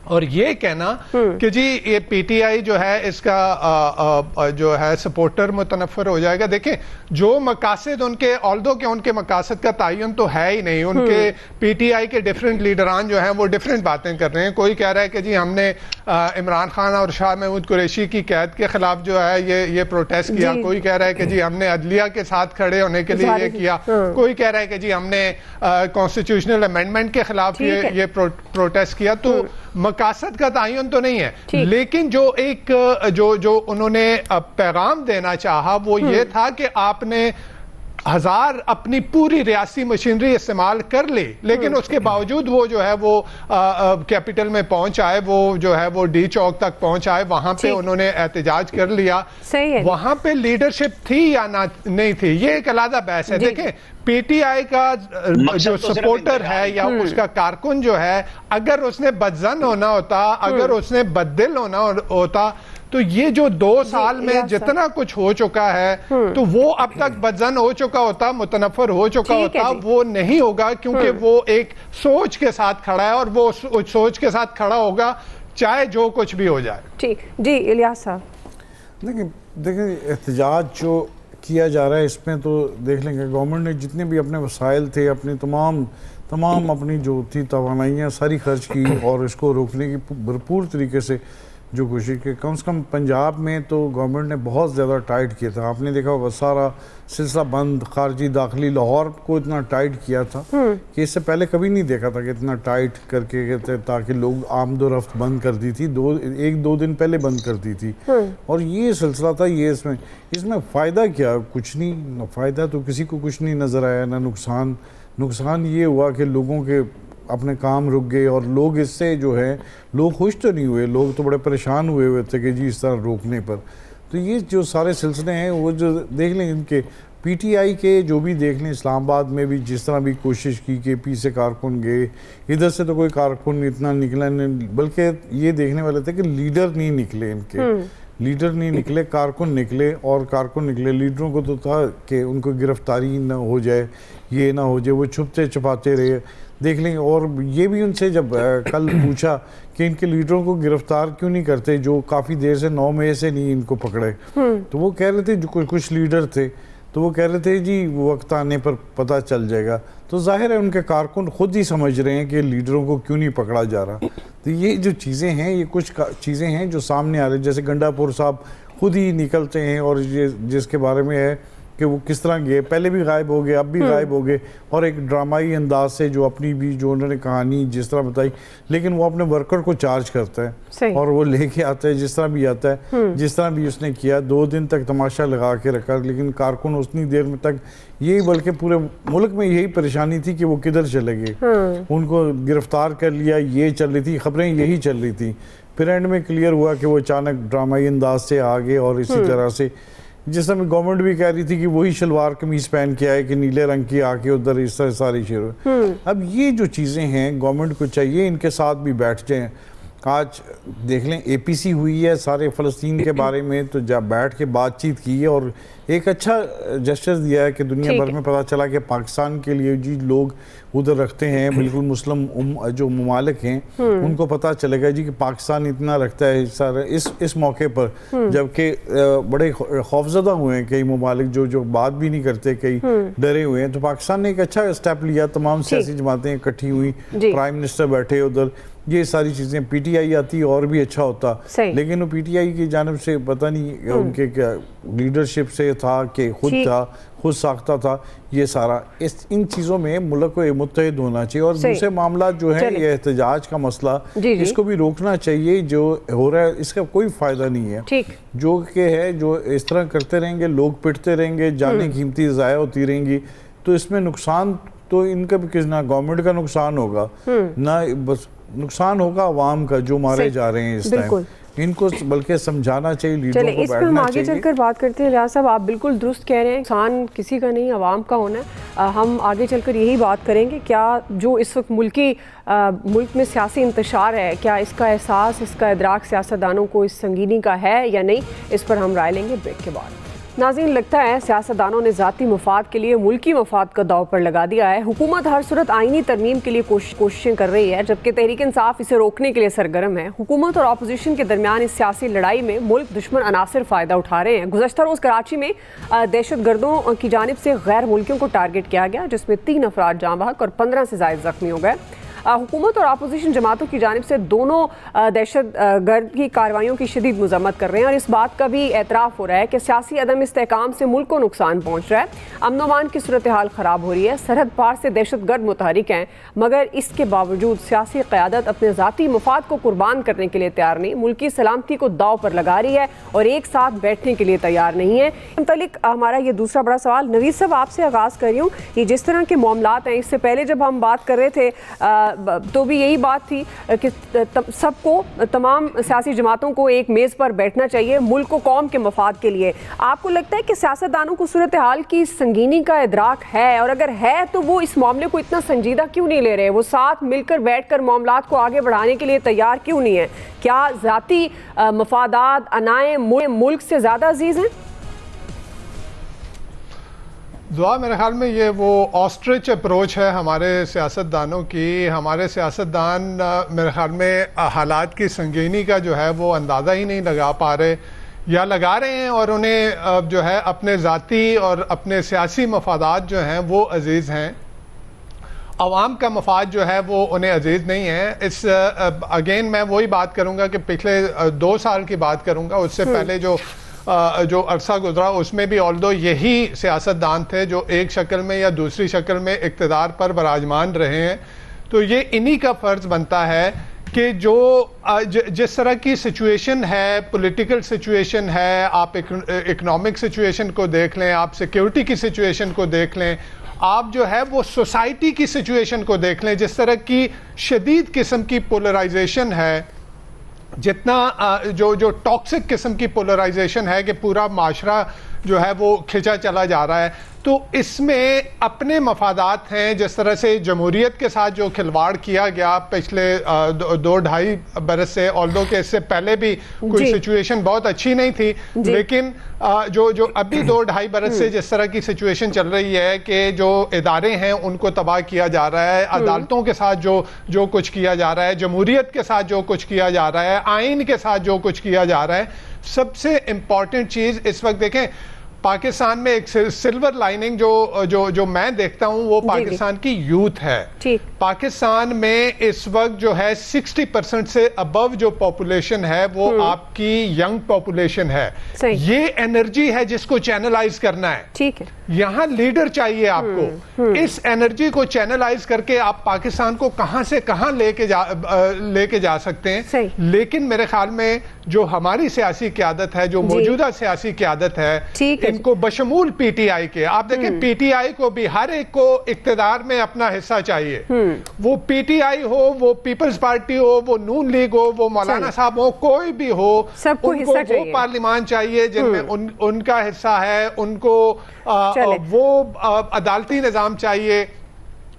اور یہ کہنا کہ جی یہ پی ٹی آئی جو ہے اس کا جو ہے سپورٹر متنفر ہو جائے گا. دیکھیں جو مقاصد ان کے، آلدو کہ ان کے مقاصد کا تعین تو ہے ہی نہیں. ان کے پی ٹی آئی کے ڈیفرنٹ لیڈران جو ہیں وہ ڈیفرنٹ باتیں کر رہے ہیں. کوئی کہہ رہا ہے کہ جی ہم نے عمران خان اور شاہ محمود قریشی کی قید کے خلاف جو ہے یہ پروٹیسٹ کیا. کوئی کہہ رہا ہے کہ جی ہم نے عدلیہ کے ساتھ کھڑے ہونے کے لیے یہ کیا. کوئی کہہ رہا ہے کہ جی ہم نے کانسٹیٹیوشنل امینڈمنٹ کے خلاف یہ پروٹیسٹ کیا. تو مقاصد کا تعین تو نہیں ہے، لیکن جو ایک جو انہوں نے پیغام دینا چاہا وہ یہ تھا کہ آپ نے हजार अपनी पूरी रियासी मशीनरी इस्तेमाल कर ली, लेकिन उसके बावजूद वो जो है वो कैपिटल में पहुंच आए, वो जो है वो डी चौक तक पहुंच आए, वहां पे उन्होंने एहतजाज कर लिया। सही है। वहां पे लीडरशिप थी या ना नहीं थी, ये एक अलग बहस है। देखें, पीटीआई का जो सपोर्टर है या उसका कारकुन जो है, अगर उसने बदजन होना होता, अगर उसने बददिल होना होता, तो ये जो 2 साल में जितना कुछ हो चुका है, तो वो अब तक बदजन हो चुका होता, मुतनफर हो चुका होता। वो नहीं होगा, क्योंकि वो एक सोच के साथ खड़ा है, और वो सोच के साथ खड़ा होगा चाहे जो कुछ भी हो जाए। ठीक जी, इलियास साहब। देखिए एहतजाज जो किया जा रहा है, इसमें तो देख लेंगे गवर्नमेंट ने जितने भी अपने वसाइल थे, अपने तमाम अपनी जो थी तवानाइयाँ सारी खर्च की, और इसको रोकने की भरपूर तरीके से जो कोशिश की। कम से कम पंजाब में तो गवर्नमेंट ने बहुत ज़्यादा टाइट किया था। आपने देखा होगा सारा सिलसिला बंद, खारजी दाखिली, लाहौर को इतना टाइट किया था कि इससे पहले कभी नहीं देखा था कि इतना टाइट करके कहते, ताकि लोग आमदोरफ्त बंद कर दी थी, 1-2 दिन पहले बंद कर दी थी। और ये सिलसिला था। ये इसमें फ़ायदा क्या, कुछ नहीं, ना फ़ायदा तो किसी को कुछ नहीं नज़र आया, ना नुकसान ये हुआ कि लोगों के अपने काम रुक गए, और लोग इससे जो है लोग खुश तो नहीं हुए, लोग तो बड़े परेशान हुए थे कि जी इस तरह रोकने पर। तो ये जो सारे सिलसिले हैं वो जो देख लें, इनके पीटीआई के जो भी देख लें, इस्लामाबाद में भी जिस तरह भी कोशिश की कि पी से कारकुन गए, इधर से तो कोई कारकुन इतना निकला नहीं, बल्कि ये देखने वाले थे कि लीडर नहीं निकले, इनके लीडर नहीं निकले, कारकुन निकले। और कारकुन निकले, लीडरों को तो था कि उनको गिरफ्तारी ना हो जाए, ये ना हो जाए, वो छुपते छुपाते रहे, देख लेंगे। और ये भी उनसे जब कल पूछा कि इनके लीडरों को गिरफ्तार क्यों नहीं करते, जो काफ़ी देर से 9 मई से नहीं इनको पकड़े, तो वो कह रहे थे, जो कुछ लीडर थे तो वो कह रहे थे जी वक्त आने पर पता चल जाएगा। तो जाहिर है उनके कारकुन खुद ही समझ रहे हैं कि लीडरों को क्यों नहीं पकड़ा जा रहा। तो ये जो चीज़ें हैं, ये कुछ चीज़ें हैं जो सामने आ रही, जैसे गंडापुर साहब खुद ही निकलते हैं, और ये जिसके बारे में है कि वो किस तरह गए, पहले भी गायब हो गए, अब भी गायब हो गए, और एक ड्रामाई अंदाज से जो अपनी भी जो उन्होंने कहानी जिस तरह बताई, लेकिन वो अपने वर्कर को चार्ज करता है और वो लेके आता है जिस तरह भी आता है, जिस तरह भी उसने किया। 2 दिन तक तमाशा लगा के रखा, लेकिन कारकुन उतनी देर में तक यही, बल्कि पूरे मुल्क में यही परेशानी थी कि वो किधर चले गए, उनको गिरफ्तार कर लिया, ये चल रही थी खबरें, यही चल रही थी। फिर एंड में क्लियर हुआ कि वो अचानक ड्रामाई अंदाज से आ गए, और इसी तरह से जिस समय गवर्नमेंट भी कह रही थी कि वही शलवार कमीज पहन के आए कि नीले रंग की आके उधर इस तरह सारी चीज़ें। अब ये जो चीज़ें हैं गवर्नमेंट को चाहिए इनके साथ भी बैठ जाएं। आज देख लें एपीसी हुई है सारे फ़लस्तीन के बारे में, तो जब बैठ के बातचीत की है और एक अच्छा जेस्चर दिया है कि दुनिया भर में पता चला कि पाकिस्तान के लिए जी लोग उधर रखते हैं, बिल्कुल मुस्लिम जो ममालिक हैं उनको पता चलेगा जी कि पाकिस्तान इतना रखता है सारे इस मौके पर, जबकि बड़े खौफजदा हुए हैं कई ममालिक जो बात भी नहीं करते, कई डरे हुए हैं। तो पाकिस्तान ने एक अच्छा स्टेप लिया, तमाम सियासी जमातें इकट्ठी हुई, प्राइम मिनिस्टर बैठे उधर, ये सारी चीज़ें। पीटीआई आती और भी अच्छा होता, लेकिन वो पीटीआई की जानिब से पता नहीं उनके क्या लीडरशिप से था कि खुद साख्ता था ये सारा। इन चीज़ों में मुल्क को मुत्तहिद होना चाहिए। और दूसरे मामला जो है ये एहतजाज का मसला, इसको भी रोकना चाहिए। जो हो रहा है इसका कोई फ़ायदा नहीं है, जो कि है जो इस तरह करते रहेंगे, लोग पिटते रहेंगे, जानें कीमती ज़ाया होती रहेंगी, तो इसमें नुकसान तो इनका भी किस ना गवर्नमेंट का नुकसान होगा ना बस नुकसान होगा अवाम का जो मारे जा रहे हैं इस टाइम। इनको बल्कि समझाना चाहिए, लीडरों को बैठना चाहिए। इस पर हम आगे चलकर बात करते हैं। रियाज साहब आप बिल्कुल दुरुस्त कह रहे हैं, नुकसान किसी का नहीं अवाम का होना है। हम आगे चलकर यही बात करेंगे, क्या जो इस वक्त मुल्क में सियासी इंतशार है, क्या इसका एहसास, इसका इदराक सियासतदानों को इस संगीनी का है या नहीं, इस पर हम राय लेंगे ब्रेक के बाद। नाज़रीन, लगता है सियासतदानों ने ज़ाती मफाद के लिए मुल्की मफाद का दाव पर लगा दिया है। हुकूमत हर सूरत आईनी तरमीम के लिए कोशिशें कर रही है, जबकि तहरीक इंसाफ इसे रोकने के लिए सरगर्म है। हुकूमत और अपोजिशन के दरमियान इस सियासी लड़ाई में मुल्क दुश्मन अनासर फ़ायदा उठा रहे हैं। गुज़श्ता रोज़ कराची में दहशतगर्दों की जानिब से गैर मुल्कियों को टारगेट किया गया, जिसमें 3 अफराद जाँ बहक और 15 से ज़ायद ज़ख्मी हो गए। हुकूमत और अपोजिशन जमातों की जानिब से दोनों दहशत गर्द की कार्रवाइयों की शदीद मजम्मत कर रहे हैं और इस बात का भी एतराफ़ हो रहा है कि सियासी अदम इस्तेहकाम से मुल्क को नुकसान पहुँच रहा है, अमन व अमान की सूरत हाल ख़राब हो रही है, सरहद पार से दहशत गर्द मुतहरिक हैं, मगर इसके बावजूद सियासी क़यादत अपने ज़ाती मफाद को कुर्बान करने के लिए तैयार नहीं, मुल्की सलामती को दाव पर लगा रही है और एक साथ बैठने के लिए तैयार नहीं है। मुतल्लिक हमारा ये दूसरा बड़ा सवाल, नवीद साहब आपसे आगाज़ कर रही हूँ। ये जिस तरह के मामलात हैं, इससे पहले जब हम बात कर रहे थे तो भी यही बात थी कि सबको, तमाम सियासी जमातों को एक मेज़ पर बैठना चाहिए मुल्क को कौम के मफाद के लिए। आपको लगता है कि सियासतदानों को सूरत हाल की संगीनी का इदराक है, और अगर है तो वो इस मामले को इतना संजीदा क्यों नहीं ले रहे? वो साथ मिलकर बैठकर मामलात को आगे बढ़ाने के लिए तैयार क्यों नहीं है? क्या ज़ाती मफादात अनाए मुल्क से ज़्यादा अजीज़ हैं? दुआ, मेरे ख्याल में ये वो ऑस्ट्रिच अप्रोच है हमारे सियासतदानों की। हमारे सियासतदान मेरे ख्याल में हालात की संगीनी का जो है वो अंदाज़ा ही नहीं लगा पा रहे, या लगा रहे हैं और उन्हें जो है अपने ज़ाती और अपने सियासी मफादात जो हैं वो अजीज़ हैं, अवाम का मफाद जो है वो उन्हें अजीज़ नहीं है। इस अगेन मैं वही बात करूँगा कि पिछले 2 साल की बात करूँगा, उससे पहले जो अरसा गुजरा उसमें भी ऑल्दो यही सियासतदान थे जो एक शक्ल में या दूसरी शक्ल में इक़्तिदार पर बराजमान रहे हैं। तो ये इन्हीं का फ़र्ज़ बनता है कि जो जिस तरह की सिचुएशन है, पॉलिटिकल सिचुएशन है, आप इकोनॉमिक सिचुएशन को देख लें, आप सिक्योरिटी की सिचुएशन को देख लें, आप जो है वो सोसाइटी की सिचुएशन को देख लें, जिस तरह की शदीद किस्म की पोलराइजेशन है, जितना जो टॉक्सिक किस्म की पोलराइजेशन है कि पूरा माशरा जो है वो खिंचा चला जा रहा है, तो इसमें अपने मफादात हैं। जिस तरह से जमहूरियत के साथ जो खिलवाड़ किया गया पिछले 2-2.5 बरस से, ऑल्दो के इससे पहले भी कोई सिचुएशन बहुत अच्छी नहीं थी, लेकिन जो अभी 2-2.5 बरस से जिस तरह की सिचुएशन चल रही है कि जो इदारे हैं उनको तबाह किया जा रहा है, अदालतों के साथ जो कुछ किया जा रहा है, जमहूरियत के साथ जो कुछ किया जा रहा है, आइन के साथ जो कुछ किया जा रहा है, सबसे इम्पॉर्टेंट चीज़ इस वक्त देखें, पाकिस्तान में एक सिल्वर लाइनिंग जो मैं देखता हूं वो पाकिस्तान की यूथ है। पाकिस्तान में इस वक्त जो है 60% से अबव जो पॉपुलेशन है वो आपकी यंग पॉपुलेशन है। ये एनर्जी है जिसको चैनलाइज करना है। ठीक है, यहाँ लीडर चाहिए आपको। इस एनर्जी को चैनलाइज करके आप पाकिस्तान को कहां से कहां लेके जा सकते हैं। लेकिन मेरे ख्याल में जो हमारी सियासी क़यादत है, जो मौजूदा सियासी क़यादत है, इनको बशमूल पीटीआई के, आप देखें पीटीआई को भी हर एक को इक़्तिदार में अपना हिस्सा चाहिए। वो पीटीआई हो, वो पीपल्स पार्टी हो, वो नून लीग हो, वो मौलाना साहब हो, कोई भी हो, सबको उनको वो पार्लियामान चाहिए जिनमें उनका हिस्सा है। उनको वो अदालती निज़ाम चाहिए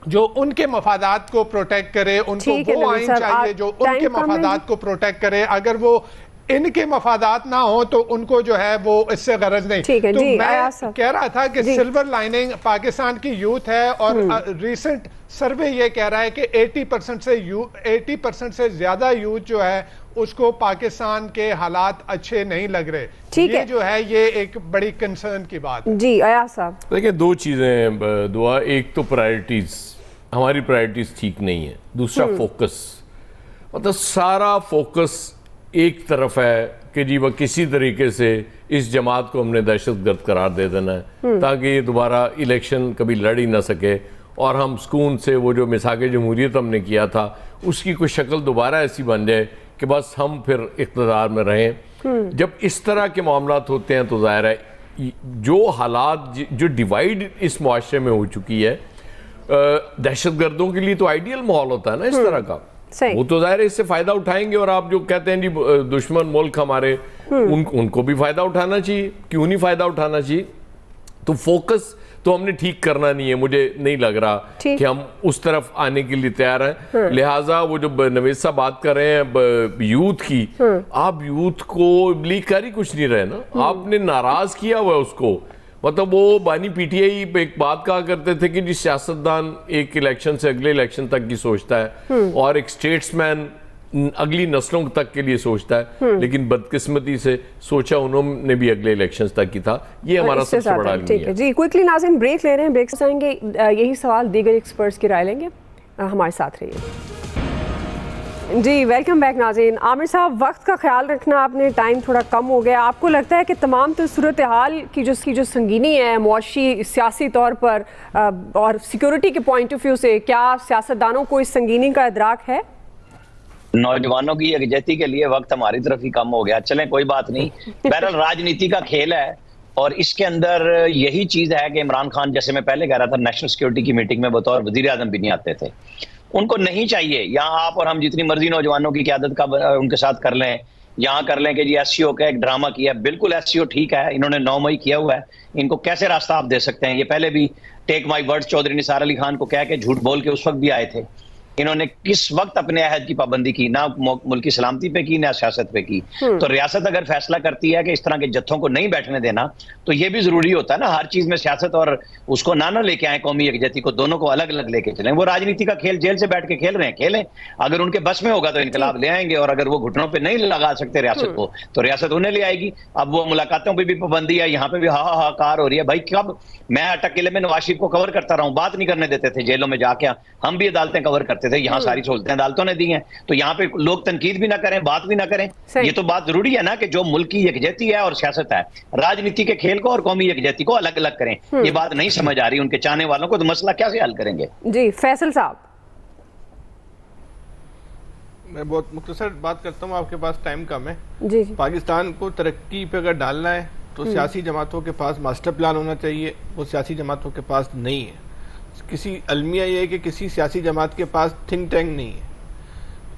जो उनके मफादात को प्रोटेक्ट करे। उनको वो आइन चाहिए जो उनके मफादात को प्रोटेक्ट करे। अगर वो इनके मफादात ना हो तो उनको जो है वो इससे गरज नहीं। तो मैं कह रहा था कि सिल्वर लाइनिंग पाकिस्तान की यूथ है, और रिसेंट सर्वे ये कह रहा है कि 80% से ज्यादा यूथ जो है उसको पाकिस्तान के हालात अच्छे नहीं लग रहे। ये जो है ये एक बड़ी कंसर्न की बात है। जी अयाज साहब, देखिए 2 चीज़ें दुआ, एक तो प्रायोरिटीज़, हमारी प्रायोरिटीज़ ठीक नहीं है, दूसरा फोकस, मतलब सारा फोकस एक तरफ है कि जी वह किसी तरीके से इस जमात को हमने दहशतगर्द करार दे देना है ताकि ये दोबारा इलेक्शन कभी लड़ ही ना सके, और हम सुकून से वो जो मिसाक़ जमहूरियत हमने किया था उसकी कोई शक्ल दोबारा ऐसी बन जाए कि बस हम फिर इक़्तिदार में रहें। जब इस तरह के मामलात होते हैं तो ज़ाहिर है जो हालात, जो डिवाइड इस मुआशरे में हो चुकी है, दहशतगर्दों के लिए तो आइडियल माहौल होता है ना इस तरह का, वो तो ज़ाहिर है इससे फ़ायदा उठाएंगे। और आप जो कहते हैं जी दुश्मन मुल्क हमारे, उनको भी फ़ायदा उठाना चाहिए, क्यों नहीं फ़ायदा उठाना चाहिए। तो फोकस तो हमने ठीक करना नहीं है, मुझे नहीं लग रहा कि हम उस तरफ आने के लिए तैयार हैं। लिहाजा वो जो नवेद साहब बात कर रहे हैं यूथ की, आप यूथ को लीक कर ही कुछ नहीं रहे ना, आपने नाराज़ किया हुआ उसको। मतलब वो बानी पीटीआई एक बात कहा करते थे कि जी सियासतदान एक इलेक्शन से अगले इलेक्शन तक की सोचता है और एक स्टेट्समैन अगली नस्लों तक के लिए सोचता है, लेकिन बदकिस्मती से सोचा उन्होंने भी अगले इलेक्शंस तक की था। ये हमारा सबसे बड़ा ठीक है जी। क्विकली नाज़रीन ब्रेक ले रहे हैं, ब्रेक से आएंगे यही सवाल दीगर एक्सपर्ट्स की राय लेंगे। हमारे साथ रहिए। जी वेलकम बैक नाज़रीन। आमिर साहब, वक्त का ख्याल रखना, आपने टाइम थोड़ा कम हो गया। आपको लगता है कि तमाम तो सूरत हाल की जो संगीनी है मुआशी सियासी तौर पर और सिक्योरिटी के पॉइंट ऑफ व्यू से, क्या सियासतदानों को इस संगीनी का इदराक है? नौजवानों की यकजहती के लिए वक्त हमारी तरफ ही कम हो गया। चलें कोई बात नहीं, बहरहाल राजनीति का खेल है और इसके अंदर यही चीज है कि इमरान खान, जैसे मैं पहले कह रहा था, नेशनल सिक्योरिटी की मीटिंग में बतौर वजीर आजम भी नहीं आते थे। उनको नहीं चाहिए, यहाँ आप और हम जितनी मर्जी नौजवानों की क़यादत का उनके साथ कर लें, यहाँ कर लें कि जी एससीओ का एक ड्रामा किया। बिल्कुल एससीओ ठीक है, इन्होंने 9 मई किया हुआ है, इनको कैसे रास्ता आप दे सकते हैं? ये पहले भी take my words Chaudhry Nisar Ali Khan को कह के झूठ बोल के उस वक्त भी आए थे। इन्होंने किस वक्त अपने अहद की पाबंदी की? ना मुल्क की सलामती पे की, ना सियासत पे की। तो रियासत अगर फैसला करती है कि इस तरह के जत्थों को नहीं बैठने देना, तो ये भी जरूरी होता है ना, हर चीज में सियासत और उसको ना लेके आए कौमी यकजहती को, दोनों को अलग अलग लेके चलें। वो राजनीति का खेल जेल से बैठ के खेल रहे हैं, खेलें। अगर उनके बस में होगा तो इनकलाब ले आएंगे, और अगर वो घुटनों पे नहीं लगा सकते रियासत को, तो रियासत उन्हें ले आएगी। अब वो मुलाकातों पर भी पाबंदी है, यहाँ पे भी हाहाकार हो रही है। भाई कब मैं अटक किले में नवाज शरीफ को कवर करता रहा हूँ, बात नहीं करने देते थे जेलों में जाके, हम भी अदालतें कवर करते थे, यहाँ सारी सहूलतें अदालतों ने दी हैं। तो यहाँ पे लोग तनकीद भी ना करें, बात भी ना करें। ये तो बात जरूरी है ना कि जो मुल्क की यकजहती है और सियासत है, राजनीति के खेल को और कौमी यकजहती को अलग अलग करें। ये बात नहीं समझ आ रही उनके चाहने वालों को, तो मसला कैसे हल करेंगे? जी फैसल साहब। मैं बहुत मुख्तसर बात करता हूँ, आपके पास टाइम कम है। जी पाकिस्तान को तरक्की पे अगर डालना है तो सियासी जमातों के पास मास्टर प्लान होना चाहिए, वो सियासी जमातों के पास नहीं है। किसी अलमिया ये है कि किसी सियासी जमात के पास थिंक टैंक नहीं है।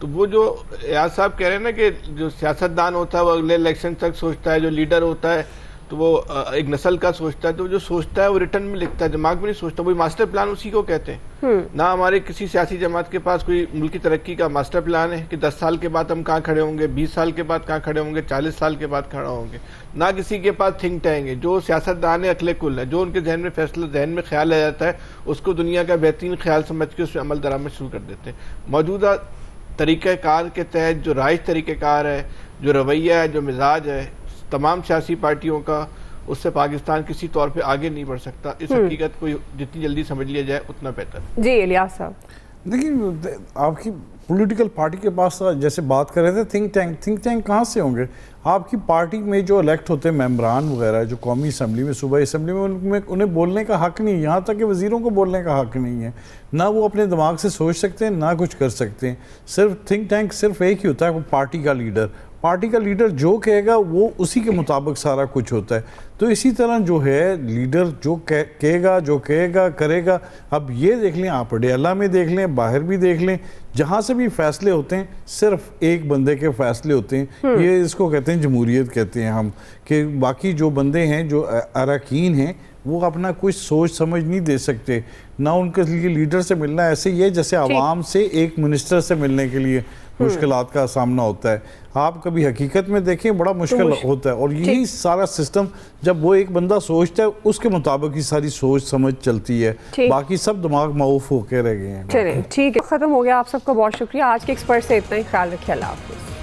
तो वो जो याद साहब कह रहे हैं ना कि जो सियासतदान होता है वो अगले इलेक्शन तक सोचता है, जो लीडर होता है तो वो एक नस्ल का सोचता है, तो जो सोचता है वो रिटर्न में लिखता है, दिमाग में नहीं सोचता। वही मास्टर प्लान उसी को कहते हैं। ना हमारे किसी सियासी जमात के पास कोई मुल्क की तरक्की का मास्टर प्लान है कि 10 साल के बाद हम कहाँ खड़े होंगे, 20 साल के बाद कहाँ खड़े होंगे, 40 साल के बाद खड़ा होंगे। ना किसी के पास थिंक टैंक है। जो सियासतदान है अकले कुल है, जो उनके जहन में फैसला, जहन में ख्याल आ जाता है, उसको दुनिया का बेहतरीन ख्याल समझ के उसमें अमल दरामद शुरू कर देते हैं। मौजूदा तरीक़ाकार के तहत जो राइज तरीक़ाकार है, जो रवैया है, जो मिजाज है तमाम सियासी पार्टियों का, उससे पाकिस्तान किसी तौर पे आगे नहीं बढ़ सकता। इस हकीकत को जितनी जल्दी समझ लिया जाए उतना बेहतर। जी इलियास साहब। देखिए आपकी पॉलिटिकल पार्टी के पास जैसे बात कर रहे थे थिंक टैंक कहाँ से होंगे? आपकी पार्टी में जो इलेक्ट होते हैं मेंबरान वगैरह, जो कौमी असम्बली में, सूबाई असम्बली में, उन्हें बोलने का हक नहीं है। यहाँ तक कि वज़ीरों को बोलने का हक नहीं है। ना वो अपने दिमाग से सोच सकते हैं, ना कुछ कर सकते हैं। सिर्फ थिंक टैंक सिर्फ एक ही होता है, वो पार्टी का लीडर। पार्टी का लीडर जो कहेगा वो उसी के मुताबिक सारा कुछ होता है। तो इसी तरह जो है लीडर जो कहेगा, जो कहेगा करेगा। अब ये देख लें, आप अडयाला में देख लें, बाहर भी देख लें, जहाँ से भी फैसले होते हैं सिर्फ एक बंदे के फैसले होते हैं। ये इसको कहते हैं जमहूरियत कहते हैं हम, कि बाकी जो बंदे हैं, जो अरकान हैं, वो अपना कुछ सोच समझ नहीं दे सकते। ना उनके लिए लीडर से मिलना ऐसे ही है जैसे आवाम से एक मिनिस्टर से मिलने के लिए मुश्किलात का सामना होता है। आप कभी हकीकत में देखें, बड़ा मुश्किल होता है। और यही सारा सिस्टम, जब वो एक बंदा सोचता है उसके मुताबिक ही सारी सोच समझ चलती है, बाकी सब दिमाग माऊफ होकर रह गए हैं। चलिए ठीक है, ख़त्म हो गया। आप सबका बहुत शुक्रिया। आज के एक्सपर्ट से इतना ही। ख्याल रखिए। अल्लाह हाफ़िज़।